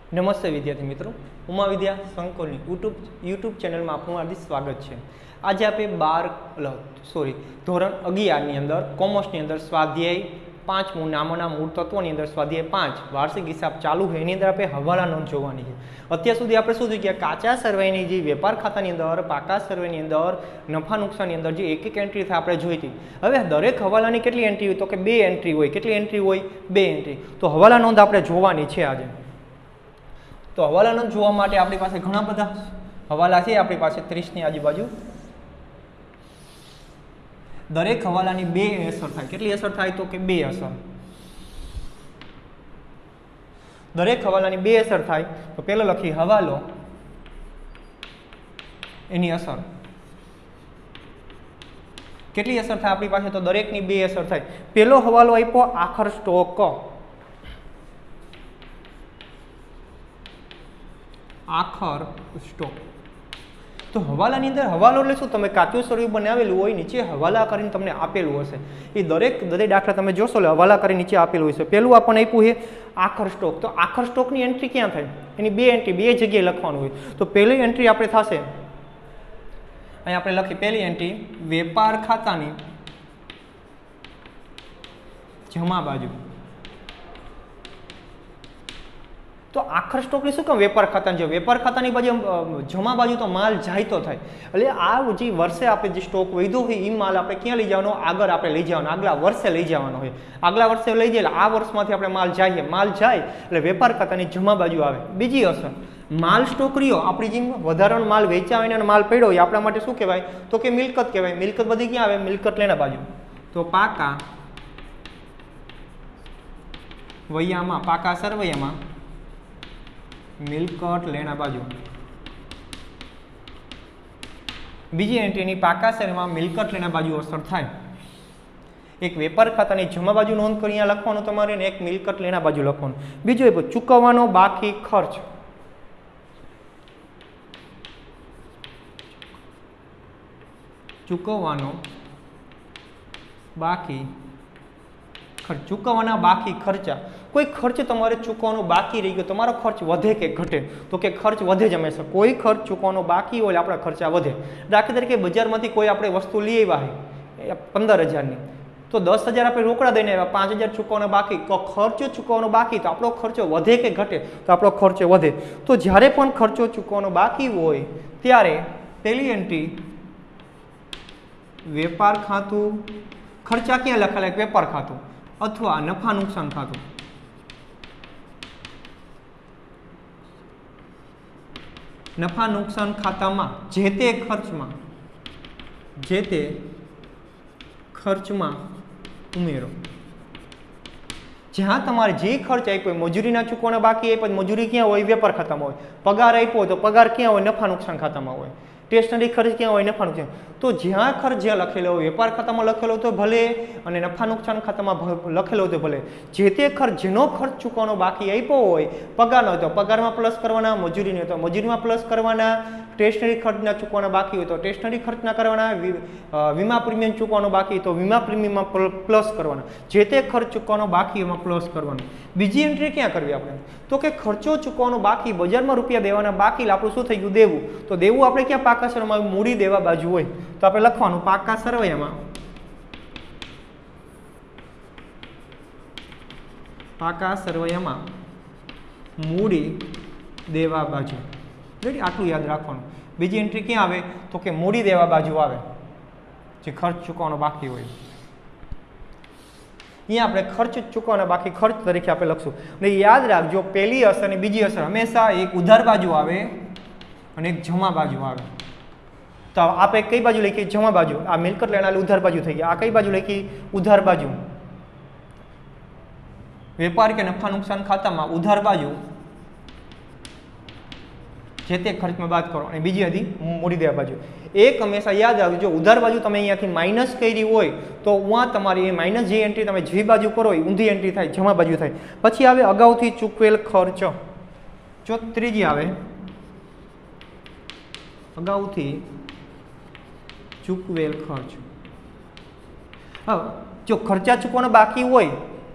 नमस्ते विद्यार्थी मित्रों, उमा विद्या संकुल यूट्यूब चैनल में आपનું हार्दिक स्वागत है। आज आप धोरण 11 अंदर कॉमर्स अंदर स्वाध्याय 5 नामोना मूल तत्वों अंदर स्वाध्याय 5 वार्षिक हिसाब चालू है। अंदर आप हवाला नोंध जोवानी है। अत्यार सुधी आपणे शुं जोयुं काचा सर्वेनी जे वेपार खातानी अंदर पाका सर्वेनी अंदर नफा नुकसानी अंदर जे एक एक एंट्री था आपणे जोई हती। हवे दरेक हवालानी केटली एंट्री होय तो के 2 एंट्री होय। केटली एंट्री होय? 2 एंट्री। तो हवाला नोंध आपणे जोवानी छे आज। तो हवाला नोंध जोवा माटे आपणी पासे घणा बधा हवाला छे। आपणी पासे 30 ની આજુબાજુ दरेक हवालानी 2 असर थाय। केटली असर थाय तो के 2 असर। दरेक हवालानी 2 असर थाय तो पहेलो लखी हवालो एनी असर। केटली असर थाय आपणी पासे तो दरेकनी 2 असर थाय। पहेलो हवालो आप्यो आखर स्टॉक, आखर स्टॉक। तो हवालानी अंदर हवालो એટલે શું? તમે કાચું સ્વરૂપ બનાવેલું હોય, નીચે હવાલા કરીને તમને આપેલું હશે। એ દરેક દાખલા તમે જોશો એટલે હવાલા કરીને નીચે આપેલું હશે। પહેલું આપણને આપ્યું છે આખર સ્ટોક। તો આખર સ્ટોકની એન્ટ્રી ક્યાં થાય? એની 2 એન્ટ્રી 2 જગ્યાએ લખવાનું હોય। તો પહેલી એન્ટ્રી આપણે થશે અહીં આપણે લખી પહેલી એન્ટ્રી વેપાર ખાતાની જમા બાજુ। तो आखर स्टॉक ने शू कम वेपार खाता जो वेपार खाता बाजू जमा बाजू तो माल जाए तो थाय એટલે આ જે વર્ષે આપણે જે સ્ટોક વધ્યો હોય એ માલ આપણે ક્યાં લઈ જવાનો? આગળ આપણે લઈ જવાનો, આગલા વર્ષે લઈ જવાનો હોય। આગલા વર્ષે લઈ જાય આ વર્ષમાંથી આપણે માલ જાય એટલે વેપાર ખાતાની જમા બાજુ આવે। બીજી અસર માલ સ્ટોક રહ્યો આપણી જે વધારાનો માલ વેચાયો હોય અને માલ પડ્યો હોય આપણા માટે શું કહેવાય? તો કે મિલકત કહેવાય। મિલકત બધી ક્યાં આવે? મિલકત લેના બાજુ। તો પાકા વૈયામાં પાકા સરવૈયામાં मिलकत लेना बाजू। बीजी एंट्री पाका शहर में मिलकत लेना बाजू असर थाय। एक वेपार खाता जमा बाजू नोंध कर लखवानुं तमारे ने एक मिलकत लेना बाजू लखवानुं। बीजो चूकववानो बाकी खर्च। चूकववानो बाकी खर्च। चूकववाना बाकी खर्चा। कोई खर्च तमारे चूकवવાનો बाकी रही गयो, तमारो खर्च वधे के घटे? तो के खर्च वधे ज हमेशा। कोई खर्च चूकवવાનો बाकी होय आपणा खर्चा वधे। दाखला तरीके बजारमांथी कोई आपणे वस्तु लई आव्या है 15,000 ની, तो 10,000 आपणे रोकड़ा दईने आव्या, 5,000 चूकवવાનો बाकी, तो खर्चो चूकवવાનો बाकी, तो आपणो खर्चो वधे के घटे? तो आपणो खर्चो वधे। तो ज्यारे पण खर्चो चूकवવાનો बाकी होय त्यारे पहेली एंट्री वेपार खातुं। खर्चा क्यां लखेला? वेपार खातुं अथवा नफा नुकसान खातुं। नफा नुकसान खाता में जेते खर्च में उमेरो। ज्यां तमारे जे खर्च आप्यो मजूरी ना चूकवाना बाकी है, मजूरी क्या होय? वेपार खाता में होय। पगार आप्यो तो पगार क्या होय? नफा नुकसान खाता में होय। स्टेशनरी खर्च क्या होय? नफा नुकसान। तो ज्यां खर्च ज्यां लखेलो होय वेपार खाता में लखेलो तो भले अने नफा नुकसान खाता में लखेलो तो भले, जेते खर्च जेनो खर्च चूकवવાનો बाकी आप्यो होय पगार हो तो पगार में प्लस करवाना, मजूरी ने तो मजूरी में प्लस करवाना, स्टेशनरी खर्च ना चूकवाना बाकी हो तो स्टेशनरी खर्च ना करवाना, वीमा प्रीमियम चूकवानो बाकी तो वीमा प्रीमियम में प्लस करवाना, जेते खर्च चूकवानो बाकी एमां प्लस करवानो। बीजी एंट्री क्या करवी आपणे? तो के खर्चो चूकवानो बाकी, बजार में रूपिया देवाना बाकी, आपणुं शुं थई गयुं? देवुं। तो देवुं आपणे क्या पाका सरवैयामां मूडी देवा बाजू होय तो आपणे लखवानुं पाका सरवैयामां पाका सरवैयामां मूडी देवा बाजू। रेडी? आटલું યાદ રાખવાનું। બીજી એન્ટ્રી ક્યાં આવે? તો કે મૂડી દેવા બાજુ આવે જે ખર્ચ ચૂકવવાનો બાકી હોય। અહીંયા આપણે ખર્ચ ચૂકવવાના બાકી ખર્ચ તરીકે આપણે લખશું। અને યાદ રાખજો પહેલી અસર અને બીજી અસર હંમેશા એક ઉધાર બાજુ આવે અને એક જમા બાજુ આવે। તો આપણે કઈ બાજુ લખી? જમા બાજુ। આ મિલકત લેનારી ઉધાર બાજુ થઈ ગઈ। આ કઈ બાજુ લખી? ઉધાર બાજુ। વેપાર કે નફા નુકસાન ખાતામાં ઉધાર બાજુ जेते खर्च में बात करो। और बीजी हदी मूडी देवा बाजू। एक हमेशा याद रखो उधार बाजू तमे अहींयाथी माइनस करी होय तो वहां तमारी माइनस जे एंट्री तमे जे बाजू करो ऊंधी एंट्री थाय, जमा बाजू थाय। पछी आवे अगाउथी चूकवेल खर्च। जो त्रीजी आवे अगाउथी चूकवेल खर्च। जो खर्चा चूकवाना बाकी होय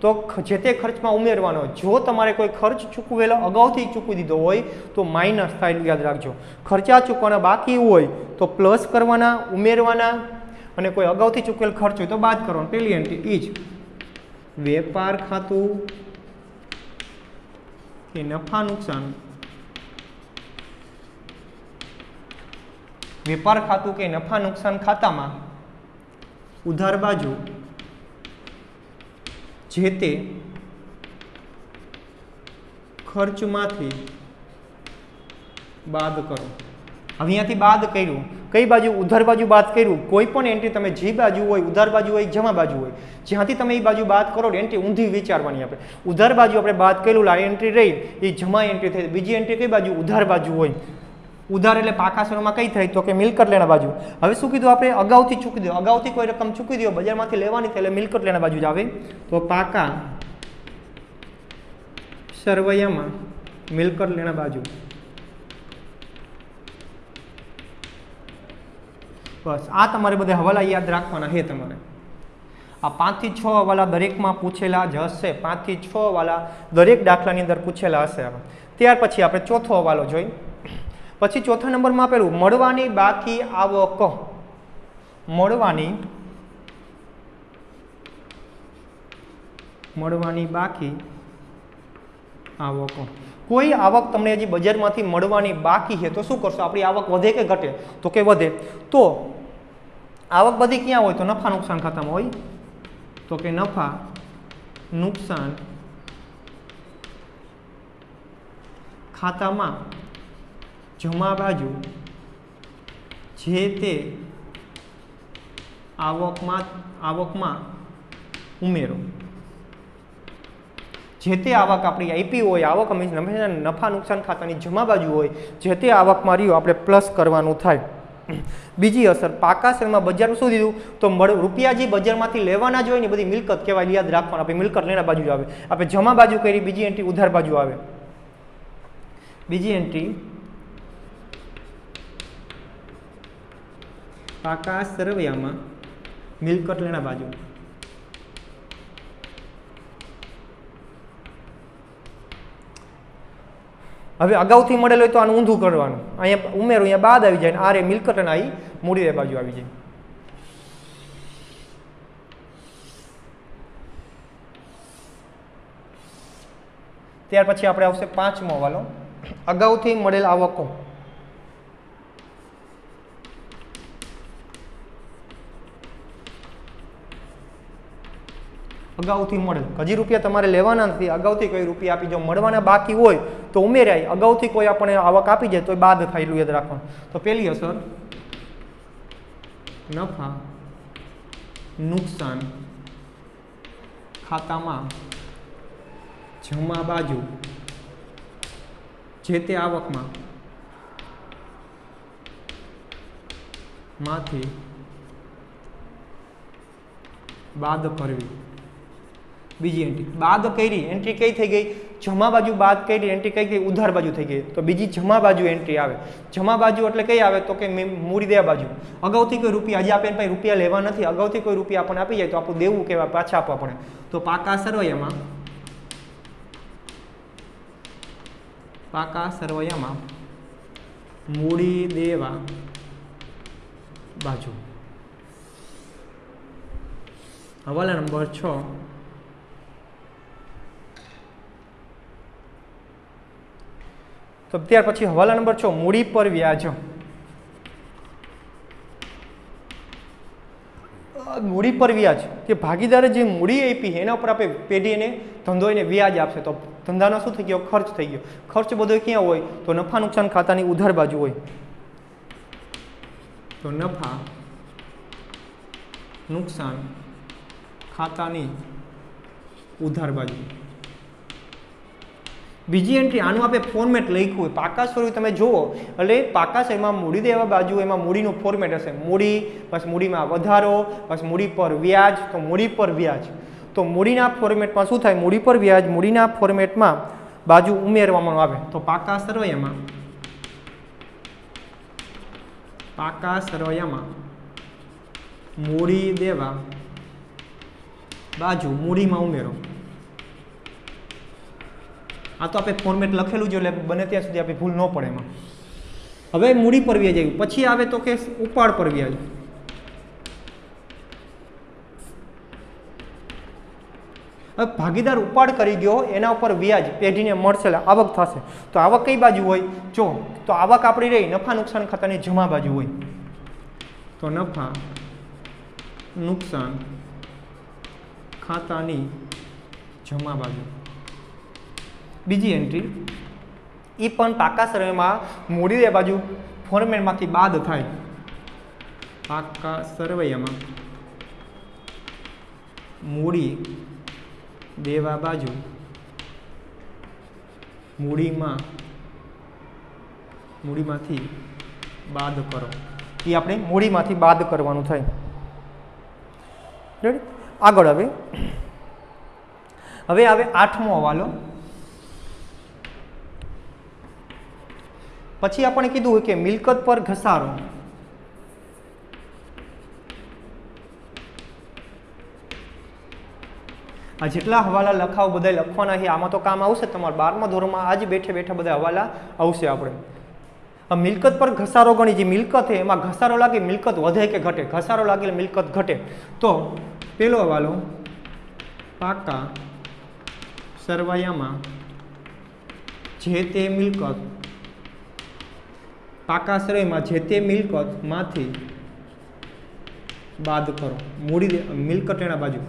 तो जे ते खर्चमां उमेरवानो। जो तमारे कोई खर्च चूकवेलो अगाउथी चूकवी दीधो होय तो माइनस थाय, याद राखजो। खर्चा चूकवाना बाकी होय तो प्लस करवाना, उमेरवाना, अने कोई अगाउथी चूकवेल खर्च होय तो बाद करवानो। पहेली एंट्री इज वेपार खातुं के नफा नुकसान, वेपार खातुं के नफा नुकसान खाता में उधार बाजू जे ते खर्चमांथी बाद करो। हवे अहींयाथी बाद कर्युं, कई बाजू उधार बाजू बाद कर्युं। कोईपण एंट्री तमे जे बाजू होय, उधार बाजू होय, जमा बाजू होय, ज्यांथी तमे ए बाजू बाद करो एंट्री ऊंधी विचारवानी। आपणे उधार बाजू आपणे बाद कर्युं, आ एंट्री रही ए जमा एंट्री थई। बीजी एंट्री कई बाजू उधार बाजू होय। उधार एटले पाका स्वरूपमां कई थाय तो के मिलकत लेणा बाजू। हवे शुं कीधुं आपणे अगाउथी चूकवी दो, अगाउथी कोई रकम चूकवी दो बजारमांथी लेवानी थई એટલે मिलकत लेणा बाजू ज आवे। तो पाका सरवैयामां मिलकत लेणा बाजू। बस आ तमारे बधा हवाला याद राखवाना है। तमारे आ 5 થી 6 हवाला दरेकमां पूछेला ज हशे। 5 થી 6 हवाला दरेक दाखलानी अंदर पूछेला हशे। त्यार पछी आपणे चौथो हवालो जोई। पछी चौथा नंबर में आपेलू मळवानी बाकी आवक। मळवानी बाकी आवक। कोई आवक तमने हजी बजारमांथी मळवानी बाकी है तो शुं करशो? आपणी आवक वधे के घटे? तो के वधे। तो आवक बधी क्यां होय? तो नफा नुकसान खातामां होय। तो के नफा नुकसान खातामां जमा बाजू जे ते आवकमां उमेरो। जे ते आवक आपणी आपी होय, आवक हमेशा नफा नुकसान खातानी जमा बाजू होय, जे ते आवकमां रह्यो आपणे प्लस करवानुं थाय। बीजी असर पाका शेरमां बजार शुं दीधुं? तो रूपिया जे बजारमांथी लेवाना ज होय ने बधी मिलकत कहेवाय, याद राखवानुं। आपणे मिलकत लेना बाजू ज आवे। आपणे जमा बाजू करी, बीजी एंट्री उधार बाजू आवे। बीजी एंट्री पाका सरवैयामां मिलकत लेना बाजू। हवे अगाउथी मळेल होय तो आनुं ऊंधुं करवानुं। अहींया उमेरो, अहींया बाद आवी जाय, आ रे मिलकत लेना आई मूडी रे बाजू आवी जाय। त्यार पछी आपणे आवशे 5मो हवालो अगाउथी मळेल आवको। अगाउथी मळेल हजी रूपिया तमारे लेवाना नथी, अगाउथी कोई रूपिया आपी जो मळवाना बाकी होय तो उमेराय, अगाउथी कोई आपणे आवक आपी जाय तो बाद थाय, એટલું યાદ રાખવાનું। तो पहेली असर नफा नुकसान खातामां जमा बाजू जे ते आवकमां मांथी बाद करवी। बीजी एंट्री बाद करी, एंट्री कई थी गई? जमा बाजू बाद करी, एंट्री कई थी? उधार बाजू थी गई। तो बीजी जमा बाजू एंट्री आवे। जमा बाजू एटले कई आवे? तो के मूडी देवा बाजू। अगाउथी कोई रूपिया हजी आपणे पासे रूपिया लेवा नथी, अगाउथी कोई रूपिया आपणे आपी जाय तो आपणुं देवुं कहेवाय, पाछा आपो आपणे। तो पाका सरवैयामां मूडी देवा बाजू। हवाला नंबर 6 तो त्यार पछी हवाला नंबर 6 मूडी पर व्याज। मूडी पर व्याज के भागीदारे जे मूडी आपी है एना पर आपे पेढीने धंधो एने व्याज आपशे। तो धंधानो शुं थई गयो? खर्च थई गयो। खर्च बधो क्यां होय? तो नफा नुकसान खातानी उधार बाजू होय। तो नफा नुकसान खातानी उधार बाजू। बीजी एंट्री आनुं आपणे फॉर्मेट लख्युं है, पाका स्वरूप तमे जोवो એટલે पाका शेरमां मूडी देवा बाजू एमां मूडीनुं फॉर्मेट हशे। मूडी प्लस मूडीमां વધારો प्लस मूडी पर व्याज। तो मूडी पर व्याज तो मूडीना फॉर्मेटमां शुं थाय? मूडी पर व्याज मूडीना फॉर्मेटमां बाजू उमेरवामां आवे। तो पाका सरवैयामां मूडी देवा बाजू मूडीमां उमेरो। आ तो आपणे फॉर्मेट लखेलुं ज एटले बने त्यां सुधी आपणे भूल न पड़े एमां। हवे मूडी पर व्याज आव्युं, पछी आवे तो के उपाड़ पर व्याज। હવે ભાગીદાર ઉપાડ કરી ગયો એના ઉપર વ્યાજ પેઢીને મળશે એટલે આવક થશે। તો આવક કઈ બાજુ હોય? જો તો આવક આપણી રહી નફા નુકસાન ખાતાની જમા બાજુ હોય, તો નફા નુકસાન ખાતાની જમા બાજુ। બીજી એન્ટ્રી એ પણ પાકા સરવૈયામાં મૂડી એ બાજુ ફોર્મેટમાંથી બાદ થાય। પાકા સરવૈયામાં મૂડી देवा बाजू मूडी मांथी बाद करो, ये आपणे मूडी मांथी बाद करवानुं थाय। रेडी? आगळ हवे आवे 8मो हवालो। पछी आपणे कीधुं के मिलकत पर घसारो। आ जेटला हवाला लखाव बधाय लखवाना छे आमां तो काम आवशे तमारे 12मा धोरणमां आज बैठे बैठा बधा हवाला आवशे। आपणे आ मिलकत पर घसारो गणी जे मिलकत है एमां घसारो लागे मिलकत वधे के घटे, घसारो लागे मिलकत घटे। तो पहेलो हवालो पाका सरवैयामां जे ते मिलकत, पाका सरवैयामां जे ते मिलकत मांथी बाद करो। मूडी मिलकत एना बाजू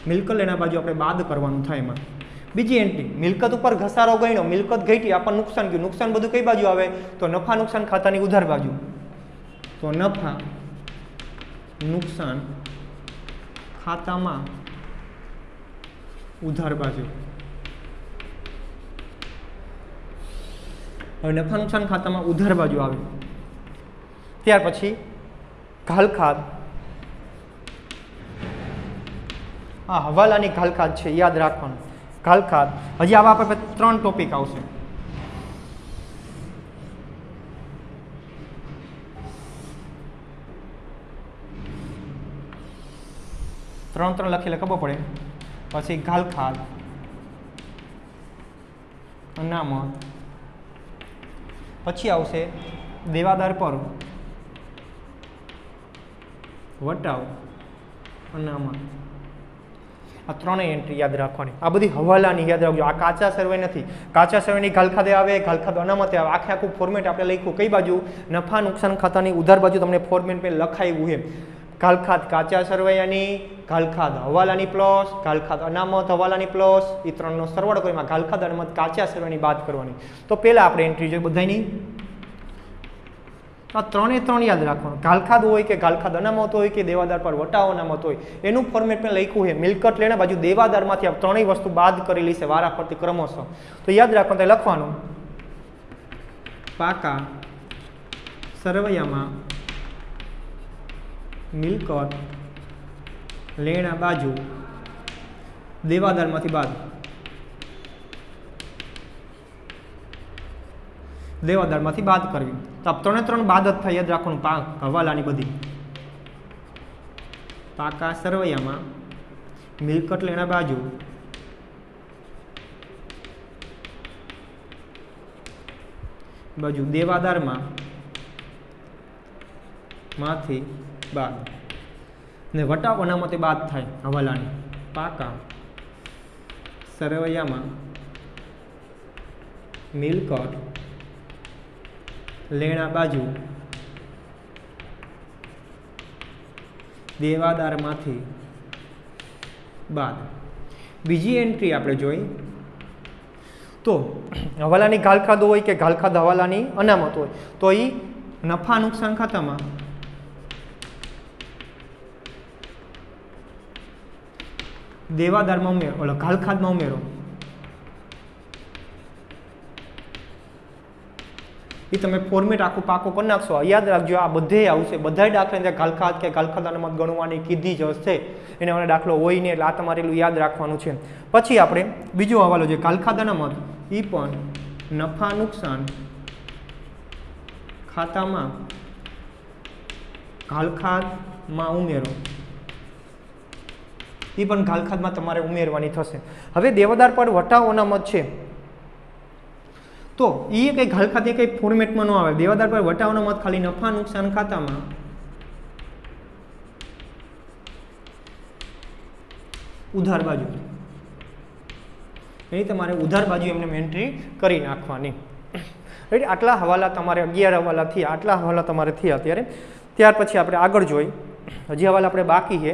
मिलकत लेना बाजू आपणे बाद करवानुं थाय एमां। बीजी एंट्री मिलकत पर घसारो गण्यो, मिलकत घटी आपणे नुकसान गयुं, नुकसान बधुं कई बाजू आवे? तो नफा नुकसान खातानी उधार बाजू। तो नफा नुकसान खातामां उधार बाजू। हवे नफा नुकसान खातामां उधार बाजू आवे। त्यार पछी घालखाद, आ हवालानी घालखाद छे, याद राखवानुं। घालखाद हजी आवा आपणे 3 टॉपिक आवशे। त्रण लखीने खबर पड़े। पछी घालखाद, अनामत, पछी आवशे देवादार पर वटाव, अनामत। आ 3 एंट्री याद राखवानी। आ बधी हवालानी याद राखजो। आ काचा सर्वे नथी। काचा सर्वेनी घालखादे आवे, घालखाद अनामते आवे। आखे आखुं फॉर्मेट आपणे लख्युं कई बाजू? नफा नुकसान खातानी उधार बाजू तमने फॉर्मेट में लखाव्युं है। घालखाद काचा सरवैयानी, घालखाद हवालानी प्लस, घालखाद अनामत हवालानी प्लस, ए 3 नो सरवाळो करीने घालखाद अनामत काचा सरवैयानी बाद करवानी। तो पहेला आपणे एंट्री जोई बधायनी। आ 3 याद राखवानुं। घालखाद होय के घालखाद अनामत होय के देवादार पर वटाव अनामत होय एनुं फॉर्मेट में लख्युं है। मिलकत लेना बाजू देवादारमांथी आ 3 वस्तु बाद करेली छे वाराफरती क्रमशः। तो याद राखवानुं, लखवानुं पाका सरवैयामां मिलकत लेना बाजू देवादारमांथी बाद, देवादारमांथी बाद करवी। तो आप 3 बाद ज थाय, याद राखवानुं। हवालानी बधी पाका सरवैयामां मिलकत लेना बाजू बाजू देवादारमां मांथी बाद ने वटाव अनामते बाद थाय हवालानी। पाका सरवैयामां मिलकत लेना बाजू देवादारमांथी बाद। बीजी एंट्री आपणे जोई तो हवालानी घालखाद होय के घालखाद हवालानी अनामत होय तो ई नफा नुकसान खातामां देवादारमां उमेरो, घालखादमां उमेरो। એ તમે ફોર્મેટ આખું પાકું કરી નાખશો। યાદ રાખજો આ બધે આવશે, બધાય દાખલા ઘાલખાદ કે ઘાલખાદ અનામત ગણવાની કીધી જ હશે, એને મને દાખલો હોય નહીં એટલે આ તમારે એટલું યાદ રાખવાનું છે। પછી આપણે બીજો હવાલો છે ઘાલખાદ અનામત, એ પણ નફા નુકસાન ખાતામાં ઘાલખાદમાં ઉમેરો। એ પણ ઘાલખાતમાં તમારે ઉમેરવાની થશે। હવે દેવાદાર પર વટાવ અનામત છે તો એ કંઈ ઘાલખાતી કંઈ ફોર્મેટમાં ન આવે। દેવાદાર પર વટાવ અનામત ખાલી નફા નુકસાન ખાતામાં ઉધાર બાજુ, એ તમારે ઉધાર બાજુ એમને એન્ટ્રી કરી નાખવાની। રાઈટ, આટલા હવાલા તમારે 11 હવાલા થયા, આટલા હવાલા તમારે થયા અત્યારે। ત્યાર પછી આપણે આગળ જોઈ, હજી હવાલા આપણે બાકી છે।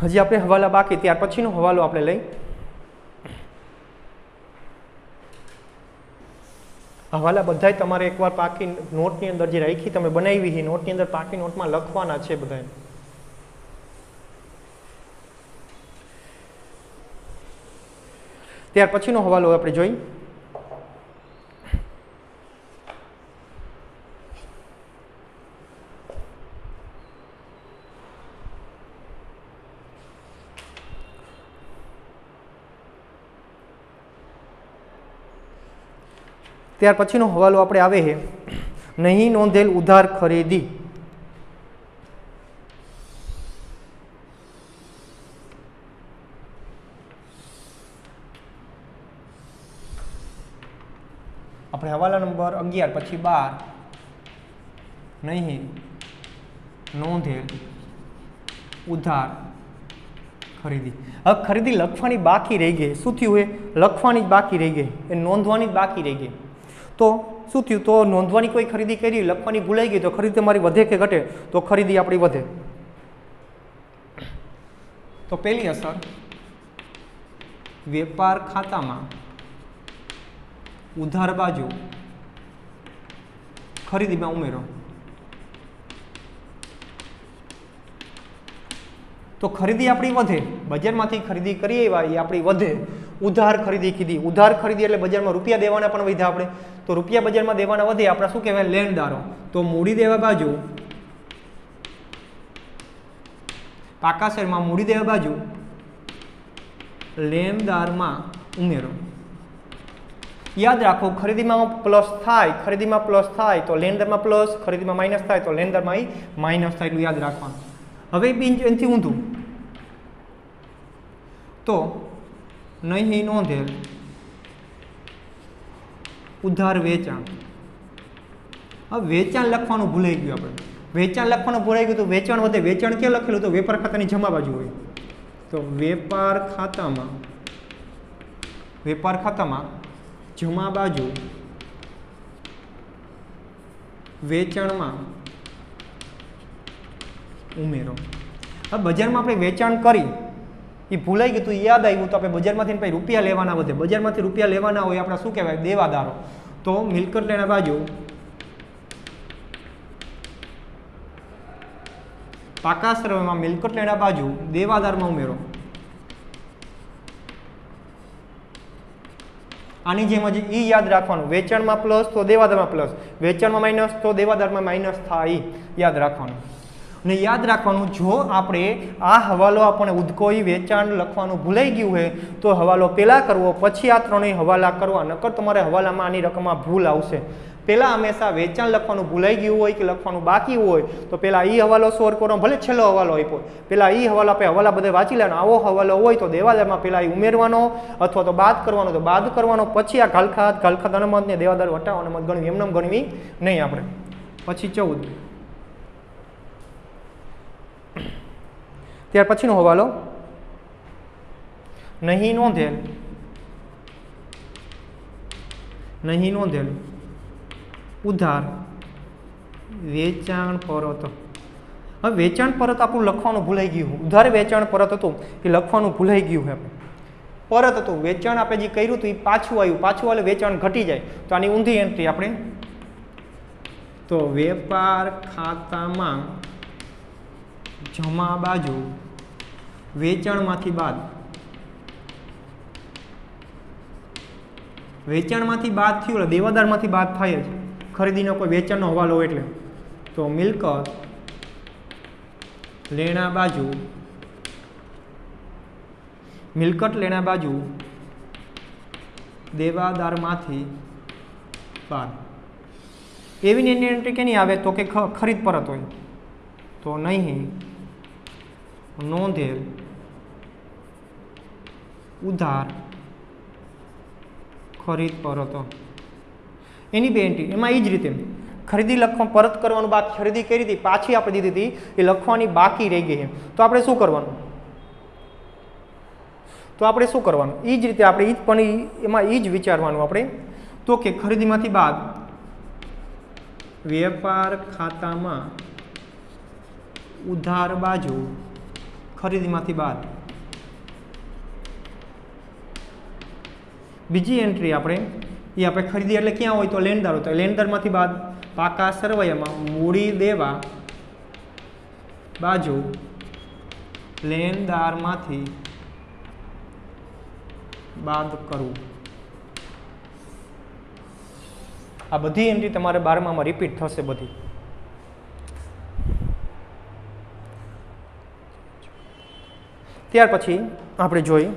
હજી આપણે હવાલા બાકી, ત્યાર પછીનો હવાલો આપણે લઈ। હવાલા બધાય તમારે એકવાર પાકી નોટની અંદર જે રાખી તમે બનાવી છે નોટની અંદર પાકી નોટમાં લખવાના છે બધાય। ત્યાર પછીનો હવાલો આપણે જોઈ, ત્યાર પછીનો હવાલો આપણે આવે છે નહીં નોંધેલ ઉધાર ખરીદી। આપણે હવાલા નંબર 11 પછી 12 નહીં નોંધેલ ઉધાર ખરીદી। હવે ખરીદી લખવાની બાકી રહી ગઈ, શું થયું એ લખવાની જ બાકી રહી ગઈ, એ નોંધવાની જ બાકી રહી ગઈ। તો શું થયું, તો નોંધવાની કોઈ ખરીદી કરી લખવાની ભૂલાઈ ગઈ તો ખરીદી તમારી વધે કે ઘટે, તો ખરીદી આપણી વધે। તો પહેલી અસર વેપાર ખાતામાં ઉધાર બાજુ ખરીદીમાં ઉમેરો, તો ખરીદી આપણી વધે, બજારમાંથી ખરીદી કરીએ એવા એ આપણી વધે। ઉધાર ખરીદી કીધી, ઉધાર ખરીદી એટલે બજારમાં રૂપિયા દેવાના પણ વધ્યા આપણે, તો રૂપિયા બજારમાં દેવાના વધે, આપણે શું કહેવાય લેણદારો। તો મૂડી દેવા બાજુ પાકા શેરમાં મૂડી દેવા બાજુ લેણદારમાં ઉમેરો। યાદ રાખો ખરીદીમાં પ્લસ થાય, ખરીદીમાં પ્લસ થાય તો લેણદારમાં પ્લસ, ખરીદીમાં માઇનસ થાય તો લેણદારમાં માઇનસ થાય, એટલું યાદ રાખવાનું। હવે એનાથી ઊંધું, તો નહીં નોંધેલ ઉધાર વેચાણ। હવે વેચાણ લખવાનું ભૂલાઈ ગયું, આપણે વેચાણ લખવાનું ભૂલાઈ ગયું તો વેચાણ વધે, વેચાણ ક્યાં લખેલું, તો વેપાર ખાતાની જમા બાજુ હોય, તો વેપાર ખાતામાં જમા બાજુ વેચાણમાં ઉમેરો। હવે બજારમાં આપણે વેચાણ કરી એ ભૂલાઈ ગયું, તો યાદ આવ્યું તો આપણે બજારમાંથી પછી રૂપિયા લેવાના વધે, બજારમાંથી રૂપિયા લેવાના હોય આપણે શું કહેવાય દેવાદારો। તો મિલકત લેણા બાજુ પાકા શેરમાં મિલકત લેણા બાજુ દેવાદારમાં ઉમેરો। આની જેમ જ ઈ યાદ રાખવાનું, વેચાણમાં પ્લસ તો દેવાદારમાં પ્લસ, વેચાણમાં માઇનસ તો દેવાદારમાં માઇનસ થાય, યાદ રાખવાનું। અને યાદ રાખવાનું જો આપણે આ હવાલો આપણને ઉદ્કોઈ વેચાણ લખવાનું ભૂલાઈ ગયું હોય તો હવાલો પહેલાં કરવો પછી આ ત્રણેય હવાલા કરવા, નકર તમારે હવાલામાં આની રકમમાં ભૂલ આવશે। પહેલાં હંમેશા વેચાણ લખવાનું ભૂલાઈ ગયું હોય કે લખવાનું બાકી હોય તો પહેલાં એ હવાલો સોર કરો, ભલે છેલ્લો હવાલો આપ્યો, પહેલાં એ હવાલો આપણે હવાલા બધે વાંચી લેવાનો, આવો હવાલો હોય તો દેવાદારમાં પહેલાં એ ઉમેરવાનો અથવા તો બાદ કરવાનો, તો બાદ કરવાનો પછી આ ઘાલખાત અનામત ને દેવાદાર વટાવ અનામત ગણવી, એમને ગણવી નહીં આપણે। પછી 14 ત્યાર પછીનો હવાલો નહીં નોંધેલ ઉધાર વેચાણ પરત। હવે વેચાણ પરત આપણું લખવાનું ભૂલાઈ ગયું, ઉધાર વેચાણ પરત હતું એ લખવાનું ભૂલાઈ ગયું છે, આપણે પરત હતું વેચાણ આપણે જે કર્યું હતું એ પાછું આવ્યું, પાછું આવે વેચાણ ઘટી જાય તો આની ઊંધી એન્ટ્રી આપણે, તો વેપાર ખાતામાં જમા બાજુ વેચાણમાંથી બાદ, વેચાણમાંથી બાદ થયું એટલે દેવાદારમાંથી બાદ થાય જ, ખરીદીનો કોઈ વેચાણનો હવાલો હોય એટલે, તો મિલકત લેણા બાજુ દેવાદારમાંથી બાદ। એવી એન્ટ્રી કેની આવે તો કે ખરીદ પરત હોય તો નહીં નોંધેલ ઉધાર ખરીદ પરત એની બે એન્ટ્રી એમાં એ જ રીતે ખરીદી લખવા પરત કરવાનું બાકી ખરીદી કરી હતી પાછી આપણે દીધી હતી એ લખવાની બાકી રહી ગઈ છે તો આપણે શું કરવાનું એ જ રીતે આપણે એ જ પણ એમાં એ જ વિચારવાનું આપણે તો કે ખરીદીમાંથી બાદ વેપાર ખાતામાં ઉધાર બાજુ ખરીદીમાંથી બાદ બીજી એન્ટ્રી આપણે એ આપણે ખરીદી એટલે ક્યાં હોય તો લેણદાર હોય તો લેણદારમાંથી બાદ પાકા સરવૈયામાં મૂડી દેવા બાજુ લેણદારમાંથી બાદ કરવું આ બધી એન્ટ્રી તમારે 12માં રિપીટ થશે બધી ત્યાર પછી આપણે જોઈએ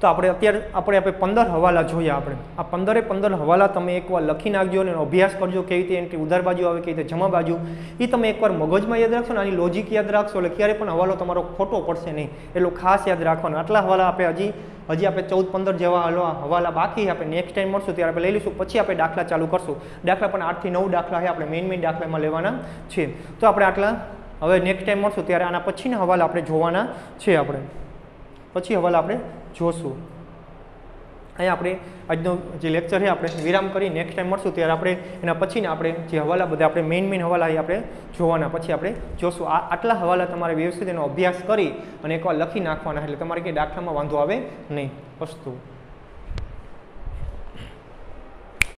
તો આપણે અત્યારે આપણે 15 હવાલા જોયા આપણે આ 15 હવાલા તમે એકવાર લખી નાખજો અને અભ્યાસ કરજો કેવી રીતે એન્ટ્રી ઉધાર બાજુ આવે કેવી રીતે જમા બાજુ એ તમે એકવાર મગજમાં યાદ રાખશો ને આની લોજિક યાદ રાખશો એટલે ક્યારે પણ હવાલો તમારો ખોટો પડશે નહીં એટલું ખાસ યાદ રાખવાનું આટલા હવાલા આપણે હજી આપણે 14-15 જેવા હવાલા બાકી આપણે નેક્સ્ટ ટાઈમ મળશું ત્યારે આપણે લઈ લઈશું પછી આપણે દાખલા ચાલુ કરશું દાખલા પણ 8 થી 9 દાખલા છે આપણે મેઇન દાખલામાં લેવાના છે તો આપણે આટલા હવે નેક્સ્ટ ટાઈમ મળશું ત્યારે આના પછીના હવાલા આપણે જોવાના છે આપણે પછી હવાલા આપણે જોશું અહીંયા આપણે આજનો જે લેક્ચર છે આપણે વિરામ કરી નેક્સ્ટ ટાઈમ મળશું ત્યારે આપણે એના પછીના આપણે જે હવાલા બધા આપણે મેઇન હવાલા એ આપણે જોવાના પછી આપણે જોશું આટલા હવાલા તમારે વ્યવસ્થિત એનો અભ્યાસ કરી અને એકવાર લખી નાખવાના એટલે તમારે કંઈ દાખલામાં વાંધો આવે નહીં. અસ્તુ.